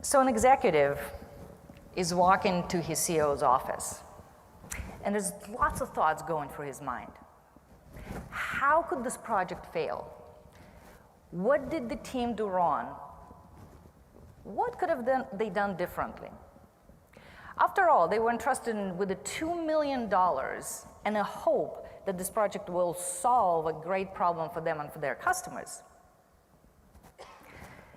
So an executive is walking to his CEO's office, and there's lots of thoughts going through his mind. How could this project fail? What did the team do wrong? What could have they done differently? After all, they were entrusted with the $2 million and a hope that this project will solve a great problem for them and for their customers.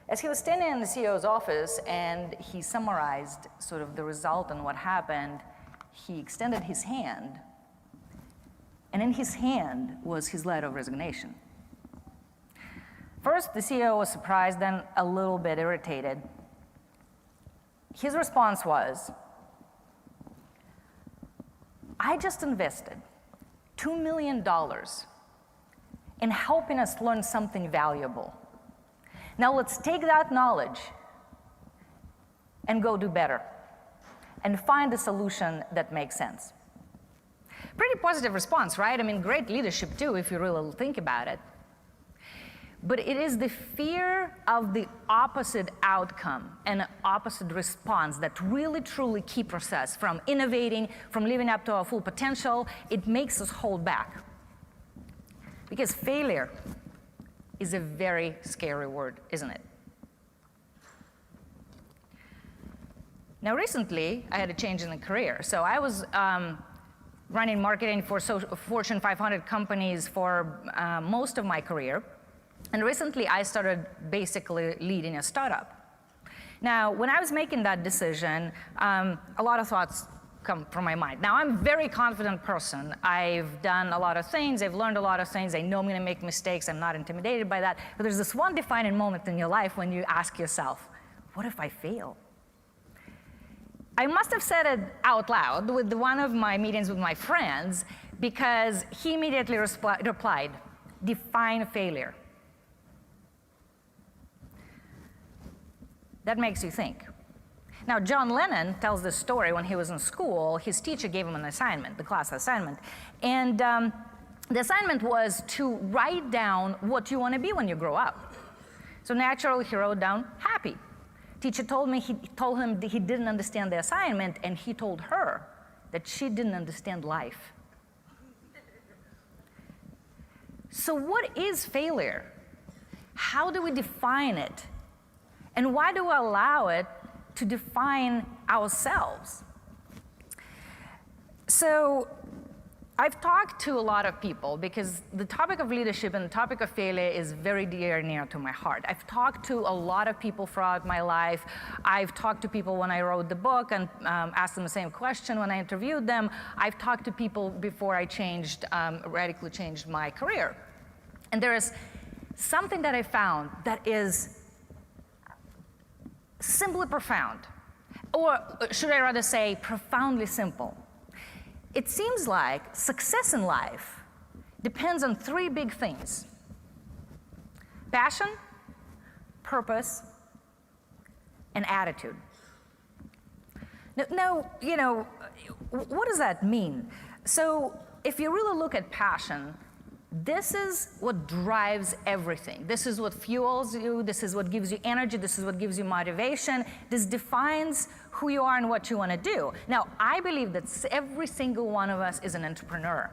As he was standing in the CEO's office and he summarized sort of the result and what happened, he extended his hand, and in his hand was his letter of resignation. First, the CEO was surprised, then a little bit irritated. His response was, I just invested $2 million in helping us learn something valuable. Now let's take that knowledge and go do better and find a solution that makes sense. Pretty positive response, right? I mean, great leadership too, if you really think about it. But it is the fear of the opposite outcome and opposite response that really truly keeps us from innovating, from living up to our full potential. It makes us hold back. Because failure is a very scary word, isn't it? Now recently, I had a change in the career. So I was running marketing for Fortune 500 companies for most of my career. And recently, I started basically leading a startup. Now, when I was making that decision, a lot of thoughts come from my mind. Now, I'm a very confident person. I've done a lot of things. I've learned a lot of things. I know I'm going to make mistakes. I'm not intimidated by that. But there's this one defining moment in your life when you ask yourself, what if I fail? I must have said it out loud with one of my meetings with my friends, because he immediately replied, define failure. That makes you think. Now, John Lennon tells this story. When he was in school, his teacher gave him an assignment, the class assignment. And the assignment was to write down what you want to be when you grow up. So naturally, he wrote down happy. Teacher told him that he didn't understand the assignment, and he told her that she didn't understand life. So what is failure? How do we define it? And why do we allow it to define ourselves? So I've talked to a lot of people because the topic of leadership and the topic of failure is very dear and near to my heart. I've talked to a lot of people throughout my life. I've talked to people when I wrote the book and asked them the same question when I interviewed them. I've talked to people before I radically changed my career. And there is something that I found that is simply profound, or should I rather say profoundly simple. It seems like success in life depends on three big things: passion, purpose, and attitude. Now, what does that mean? So if you really look at passion, this is what drives everything. This is what fuels you. This is what gives you energy. This is what gives you motivation. This defines who you are and what you want to do. Now, I believe that every single one of us is an entrepreneur.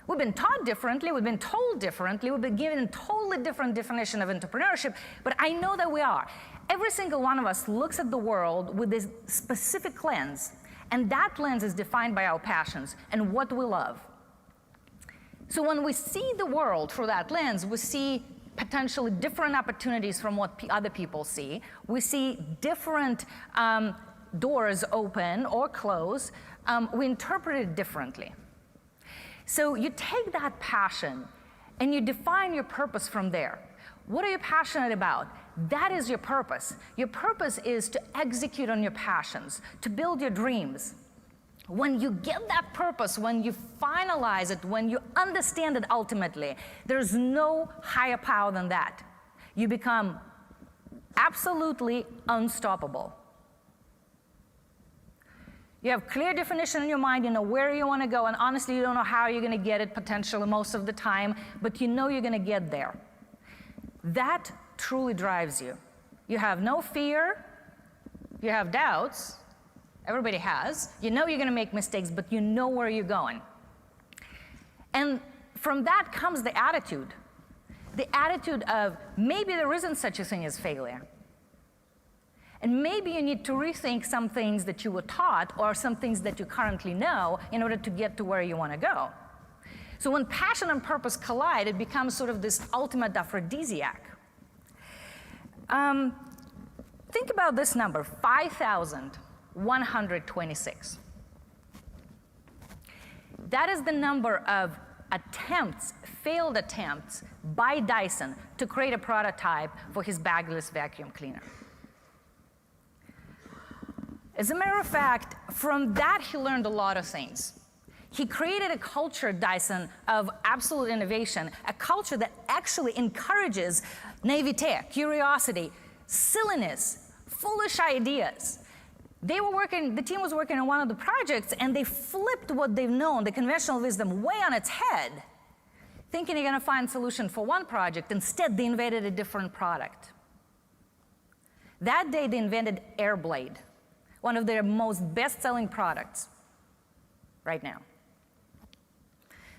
We've been taught differently. We've been told differently. We've been given a totally different definition of entrepreneurship, but I know that we are. Every single one of us looks at the world with this specific lens, and that lens is defined by our passions and what we love. So when we see the world through that lens, we see potentially different opportunities from what other people see. We see different doors open or close. We interpret it differently. So you take that passion and you define your purpose from there. What are you passionate about? That is your purpose. Your purpose is to execute on your passions, to build your dreams. When you get that purpose, when you finalize it, when you understand it ultimately, there's no higher power than that. You become absolutely unstoppable. You have clear definition in your mind, you know where you want to go, and honestly, you don't know how you're going to get it potentially most of the time, but you know you're going to get there. That truly drives you. You have no fear, you have doubts. Everybody has. You know you're going to make mistakes, but you know where you're going. And from that comes the attitude of maybe there isn't such a thing as failure. And maybe you need to rethink some things that you were taught or some things that you currently know in order to get to where you want to go. So when passion and purpose collide, it becomes sort of this ultimate aphrodisiac. Think about this number, 5,126. That is the number of attempts, failed attempts, by Dyson to create a prototype for his bagless vacuum cleaner. As a matter of fact, from that he learned a lot of things. He created a culture, Dyson, of absolute innovation, a culture that actually encourages naivete, curiosity, silliness, foolish ideas. The team was working on one of the projects, and they flipped what they've known, the conventional wisdom, way on its head, thinking they're going to find a solution for one project. Instead, they invented a different product. That day, they invented Airblade, one of their most best-selling products right now.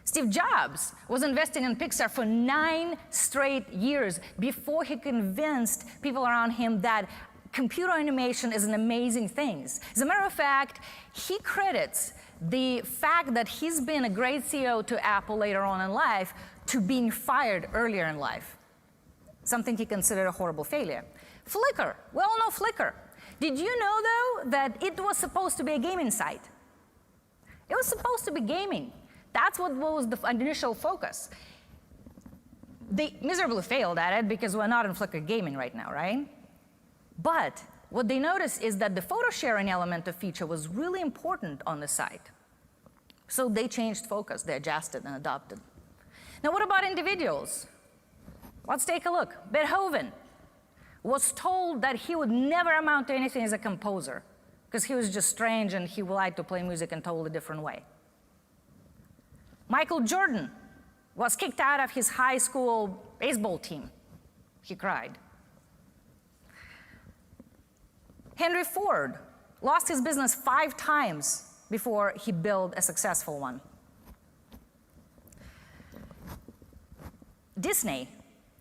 Steve Jobs was investing in Pixar for 9 straight years before he convinced people around him that computer animation is an amazing thing. As a matter of fact, he credits the fact that he's been a great CEO to Apple later on in life to being fired earlier in life, something he considered a horrible failure. Flickr, we all know Flickr. Did you know, though, that it was supposed to be a gaming site? It was supposed to be gaming. That's what was the initial focus. They miserably failed at it because we're not in Flickr gaming right now, right? But what they noticed is that the photo sharing element of feature was really important on the site. So they changed focus, they adjusted and adopted. Now what about individuals? Let's take a look. Beethoven was told that he would never amount to anything as a composer because he was just strange and he liked to play music in a totally different way. Michael Jordan was kicked out of his high school baseball team. He cried. Henry Ford lost his business 5 times before he built a successful one. Disney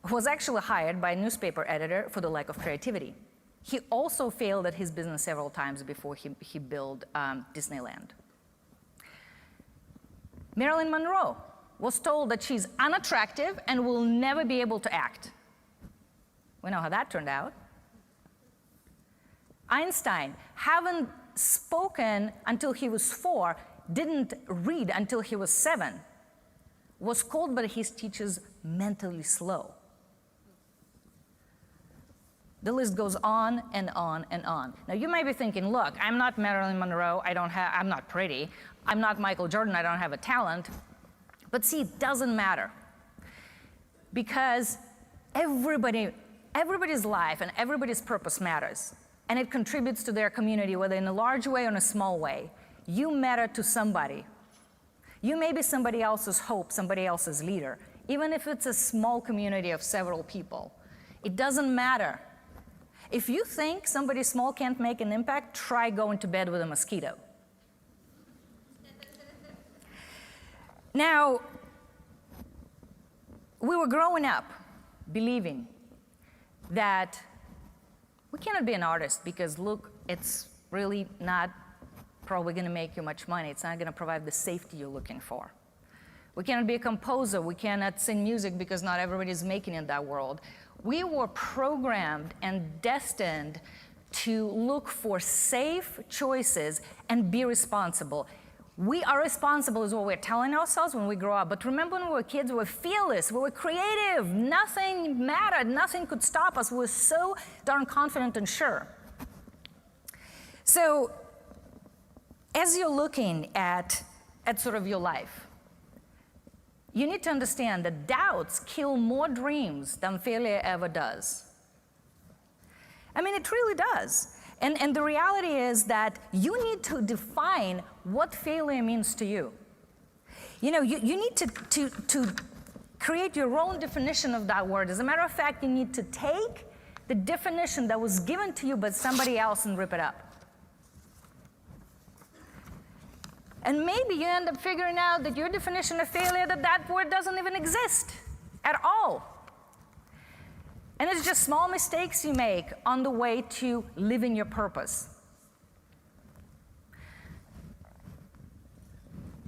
was actually hired by a newspaper editor for the lack of creativity. He also failed at his business several times before he built Disneyland. Marilyn Monroe was told that she's unattractive and will never be able to act. We know how that turned out. Einstein, having spoken until he was 4, didn't read until he was 7, was called by his teachers mentally slow. The list goes on and on and on. Now you might be thinking, look, I'm not Marilyn Monroe, I'm not pretty, I'm not Michael Jordan, I don't have a talent. But see, it doesn't matter. Because everybody's life and everybody's purpose matters. And it contributes to their community, whether in a large way or in a small way. You matter to somebody. You may be somebody else's hope, somebody else's leader, even if it's a small community of several people. It doesn't matter. If you think somebody small can't make an impact, try going to bed with a mosquito. Now, we were growing up believing that we cannot be an artist because, look, it's really not probably going to make you much money. It's not going to provide the safety you're looking for. We cannot be a composer. We cannot sing music because not everybody is making it in that world. We were programmed and destined to look for safe choices and be responsible. We are responsible is what we're telling ourselves when we grow up. But remember when we were kids, we were fearless, we were creative. Nothing mattered, nothing could stop us. We were so darn confident and sure. So as you're looking at sort of your life, you need to understand that doubts kill more dreams than failure ever does. I mean, it really does. And the reality is that you need to define what failure means to you. You know, you need to create your own definition of that word. As a matter of fact, you need to take the definition that was given to you by somebody else and rip it up. And maybe you end up figuring out that your definition of failure, that word doesn't even exist at all. And it's just small mistakes you make on the way to living your purpose.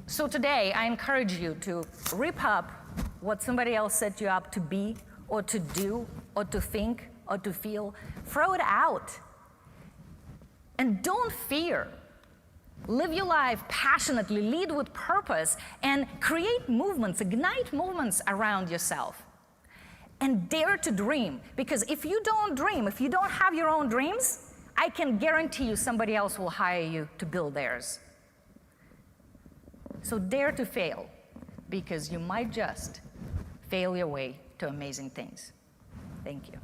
So today, I encourage you to rip up what somebody else set you up to be, or to do, or to think, or to feel. Throw it out. And don't fear. Live your life passionately, lead with purpose, and create movements, ignite movements around yourself. And dare to dream, because if you don't dream, if you don't have your own dreams, I can guarantee you somebody else will hire you to build theirs. So dare to fail, because you might just fail your way to amazing things. Thank you.